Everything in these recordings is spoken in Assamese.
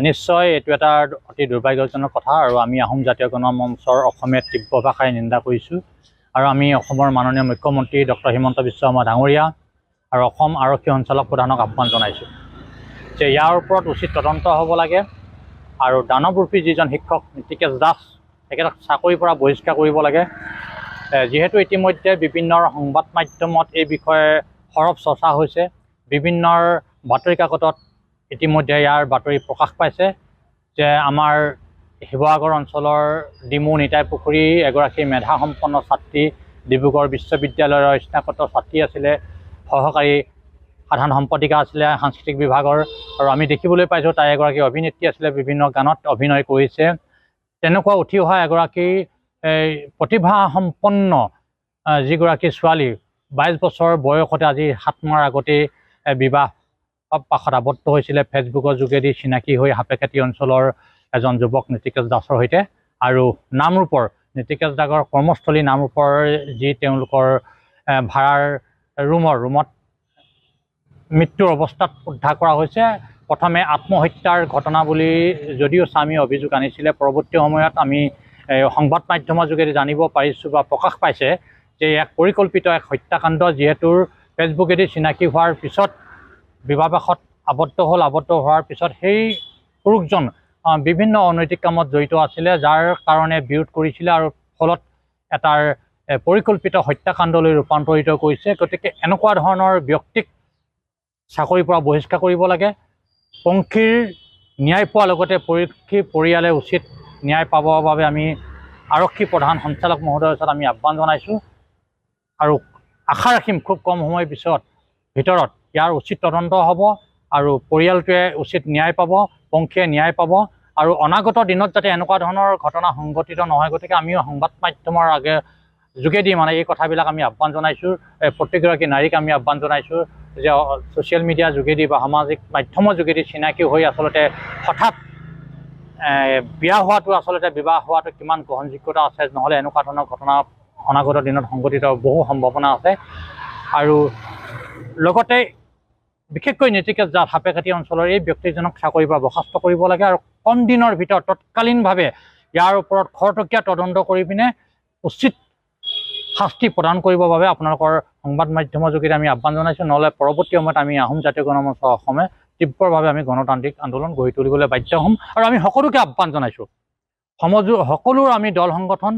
নিশ্চয় এইটো এটা অতি দুৰ্ভাগ্যজনক কথা আৰু আমি আহোম জাতীয় গণমঞ্চৰ অসমীয়া তীব্ৰ ভাষাৰে নিন্দা কৰিছোঁ আৰু আমি অসমৰ মাননীয় মুখ্যমন্ত্ৰী ডক্টৰ হিমন্ত বিশ্ব শৰ্মা ডাঙৰীয়া আৰু অসম আৰক্ষী সঞ্চালক প্ৰধানক আহ্বান জনাইছোঁ যে ইয়াৰ ওপৰত উচিত তদন্ত হ'ব লাগে আৰু দানৱৰূপী যিজন শিক্ষক নীতিকেশ দাস তেখেতক চাকৰিৰ পৰা বহিষ্কাৰ কৰিব লাগে। যিহেতু ইতিমধ্যে বিভিন্ন সংবাদ মাধ্যমত এই বিষয়ে সৰব চৰ্চা হৈছে, বিভিন্ন বাতৰি কাকতত ইতিমধ্যে ইয়াৰ বাতৰি প্ৰকাশ পাইছে যে আমাৰ শিৱসাগৰ অঞ্চলৰ ডিমু নিতাই পুখুৰী এগৰাকী মেধাসম্পন্ন ছাত্ৰী, ডিব্ৰুগড় বিশ্ববিদ্যালয়ৰ স্নাতকোত্তৰ ছাত্ৰী আছিলে, সহকাৰী সাধাৰণ সম্পাদিকা আছিলে সাংস্কৃতিক বিভাগৰ, আৰু আমি দেখিবলৈ পাইছোঁ তাই এগৰাকী অভিনেত্ৰী আছিলে, বিভিন্ন গানত অভিনয় কৰিছে। তেনেকুৱা উঠি অহা এগৰাকী প্ৰতিভাসম্পন্ন যিগৰাকী ছোৱালী 22 বছৰ বয়সতে আজি 7 মাহৰ আগতেই বিবাহ পাশত আবদ্ধ হৈছিলে ফেচবুকৰ যোগেদি চিনাকি হৈ সাপেখাতী অঞ্চলৰ এজন যুৱক নীতিকেশ দাসৰ সৈতে। আৰু নামৰূপৰ নীতিকেশ দাসৰ কৰ্মস্থলী নামৰূপৰ যি তেওঁলোকৰ ভাড়াৰ ৰুমত মৃত্যুৰ অৱস্থাত উদ্ধাৰ কৰা হৈছে। প্ৰথমে আত্মহত্যাৰ ঘটনা বুলি যদিও স্বামী অভিযোগ আনিছিলে, পৰৱৰ্তী সময়ত আমি সংবাদ মাধ্যমৰ যোগেদি জানিব পাৰিছোঁ বা প্ৰকাশ পাইছে যে এক পৰিকল্পিত এক হত্যাকাণ্ড, যিহেতু ফেচবুকেদি চিনাকি হোৱাৰ পিছত বিবাহপাশত আবদ্ধ হোৱাৰ পিছত সেই পুৰুষজন বিভিন্ন অনৈতিক কামত জড়িত আছিলে, যাৰ কাৰণে বিৰোধ কৰিছিলে আৰু ফলত এটাৰ পৰিকল্পিত হত্যাকাণ্ডলৈ ৰূপান্তৰিত কৰিছে। গতিকে এনেকুৱা ধৰণৰ ব্যক্তিক চাকৰিৰ পৰা বহিষ্কাৰ কৰিব লাগে। পংখীৰ ন্যায় পোৱাৰ লগতে পংখীৰ পৰিয়ালে উচিত ন্যায় পাবৰ বাবে আমি আৰক্ষী প্ৰধান সঞ্চালক মহোদয়ৰ ওচৰত আমি আহ্বান জনাইছোঁ আৰু আশা ৰাখিম খুব কম সময়ৰ ভিতৰত ইয়াৰ উচিত তদন্ত হ'ব আৰু পৰিয়ালটোৱে উচিত ন্যায় পাব, পংখীয়ে ন্যায় পাব আৰু অনাগত দিনত যাতে এনেকুৱা ধৰণৰ ঘটনা সংঘটিত নহয়। গতিকে আমিও সংবাদ মাধ্যমৰ যোগেদি এই কথাবিলাক আমি আহ্বান জনাইছোঁ। প্ৰত্যেকগৰাকী নাৰীক আমি আহ্বান জনাইছোঁ যে ছ'চিয়েল মিডিয়াৰ যোগেদি বা সামাজিক মাধ্যমৰ যোগেদি চিনাকি হৈ আচলতে হঠাৎ বিয়া হোৱাটো আচলতে বিবাহ হোৱাটো কিমান গ্ৰহণযোগ্যতা আছে, নহ'লে এনেকুৱা ধৰণৰ ঘটনা অনাগত দিনত সংঘটিত বহু সম্ভাৱনা আছে। আৰু লগতে বিশেষকৈ নীতিকেশ দাস সাপেখাতী অঞ্চলৰ এই ব্যক্তিজনক চাকৰিৰ পৰা বৰ্খাস্ত কৰিব লাগে আৰু কম দিনৰ ভিতৰত তৎকালীনভাৱে ইয়াৰ ওপৰত খৰতকীয়া তদন্ত কৰি পিনে উচিত শাস্তি প্ৰদান কৰিবৰ বাবে আপোনালোকৰ সংবাদ মাধ্যমৰ যোগেদি আমি আহ্বান জনাইছোঁ। নহ'লে পৰৱৰ্তী সময়ত আমি আহোম জাতীয় গণমঞ্চ অসমে তীব্ৰভাৱে আমি গণতান্ত্ৰিক আন্দোলন গঢ়ি তুলিবলৈ বাধ্য হ'ম। আৰু আমি সকলোকে আহ্বান জনাইছোঁ, সকলো আমি দল সংগঠন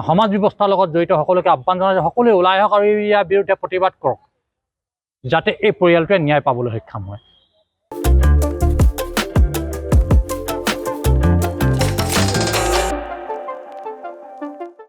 সমাজ ব্যৱস্থাৰ লগত জড়িত সকলোকে আহ্বান জনাইছোঁ, সকলোৱে ওলাই আহক আৰু ইয়াৰ বিৰুদ্ধে প্ৰতিবাদ কৰক যাতে এই পৰিয়ালটোৱে ন্যায় পাবলৈ সক্ষম হয়।